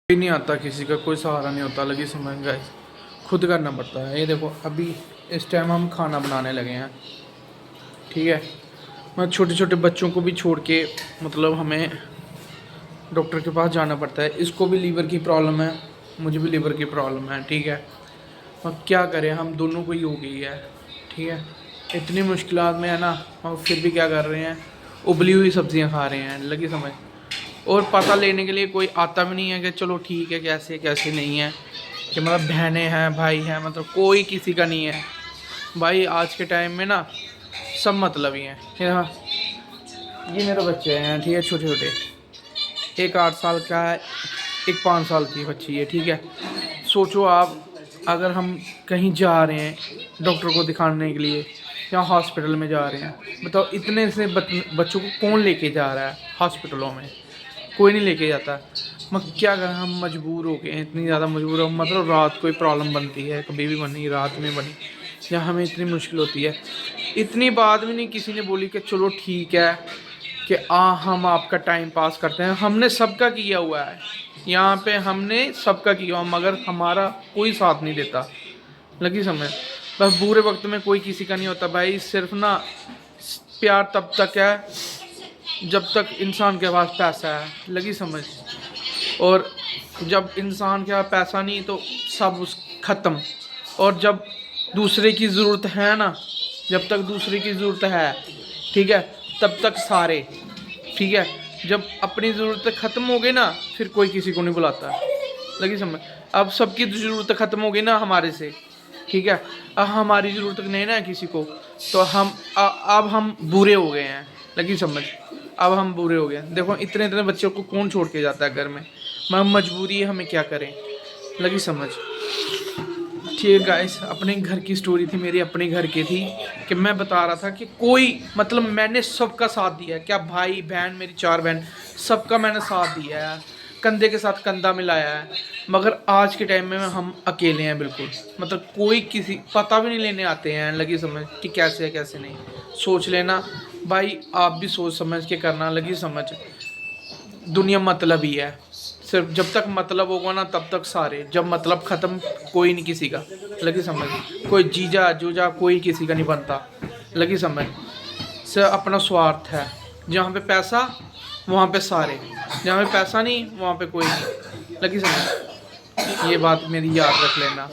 कोई नहीं आता, किसी का कोई सहारा नहीं होता, लगी समझ गाइस, खुद करना पड़ता है। ये देखो अभी इस टाइम हम खाना बनाने लगे हैं, ठीक है। मैं छोटे छोटे बच्चों को भी छोड़ के मतलब हमें डॉक्टर के पास जाना पड़ता है। इसको भी लीवर की प्रॉब्लम है, मुझे भी लीवर की प्रॉब्लम है, ठीक है। अब क्या करें, हम दोनों को ही हो गई है, ठीक है। इतनी मुश्किलात में है ना, और फिर भी क्या कर रहे हैं, उबली हुई सब्जियां खा रहे हैं, लगी समझ। और पता लेने के लिए कोई आता भी नहीं है कि चलो ठीक है कैसे कैसे नहीं है, कि मतलब बहनें हैं भाई हैं, मतलब कोई किसी का नहीं है भाई। आज के टाइम में ना सब मतलब ही हैं। ये मेरे बच्चे हैं, ठीक है, छोटे छोटे। एक 8 साल का है, एक 5 साल की बच्ची है, ठीक है। सोचो आप, अगर हम कहीं जा रहे हैं डॉक्टर को दिखाने के लिए या हॉस्पिटल में जा रहे हैं, बताओ इतने से बच्चों को कौन लेके जा रहा है हॉस्पिटलों में? कोई नहीं लेके जाता। मगर क्या करें, हम मजबूर हो गए हैं, इतनी ज़्यादा मजबूर हो, मतलब रात कोई प्रॉब्लम बनती है, कभी भी बनी, रात में बनी, या हमें इतनी मुश्किल होती है। इतनी बात भी नहीं किसी ने बोली कि चलो ठीक है कि हम आपका टाइम पास करते हैं। हमने सबका किया हुआ है यहाँ पे, हमने सबका किया हुआ, मगर हमारा कोई साथ नहीं देता, लगी समझ। बस बुरे वक्त में कोई किसी का नहीं होता भाई। सिर्फ ना प्यार तब तक है जब तक इंसान के पास पैसा है, लगी समझ। और जब इंसान के पास पैसा नहीं तो सब उस ख़त्म। और जब दूसरे की ज़रूरत है ना, जब तक दूसरे की ज़रूरत है, ठीक है, तब तक सारे, ठीक है। जब अपनी ज़रूरत ख़त्म हो गई ना, फिर कोई किसी को नहीं बुलाता, लगी समझ। अब सबकी ज़रूरत ख़त्म हो गई ना हमारे से, ठीक है। अब हमारी ज़रूरत नहीं ना किसी को, तो अब हम बुरे हो गए हैं, लगी समझ। अब हम बुरे हो गए। देखो इतने इतने बच्चों को कौन छोड़ के जाता है घर में, मजबूरी है, हमें क्या करें, लगी समझ। ठीक है गाइस, अपने घर की स्टोरी थी, मेरी अपने घर की थी, कि मैं बता रहा था कि कोई मतलब मैंने सबका साथ दिया है, क्या भाई बहन, मेरी 4 बहन, सबका मैंने साथ दिया है, कंधे के साथ कंधा मिलाया है। मगर आज के टाइम में हम अकेले हैं बिल्कुल, मतलब कोई किसी पता भी नहीं लेने आते हैं, लगी समझ, कि कैसे है कैसे नहीं। सोच लेना भाई, आप भी सोच समझ के करना, लगी समझ। दुनिया मतलब ही है, सिर्फ जब तक मतलब होगा ना तब तक सारे, जब मतलब ख़त्म कोई नहीं किसी का, लगी समझ। कोई जीजा जूजा कोई किसी का नहीं बनता, लगी समझ। सिर्फ अपना स्वार्थ है। जहाँ पे पैसा वहाँ पे सारे, जहाँ पे पैसा नहीं वहाँ पे कोई नहीं, लगी समझ। ये बात मेरी याद रख लेना।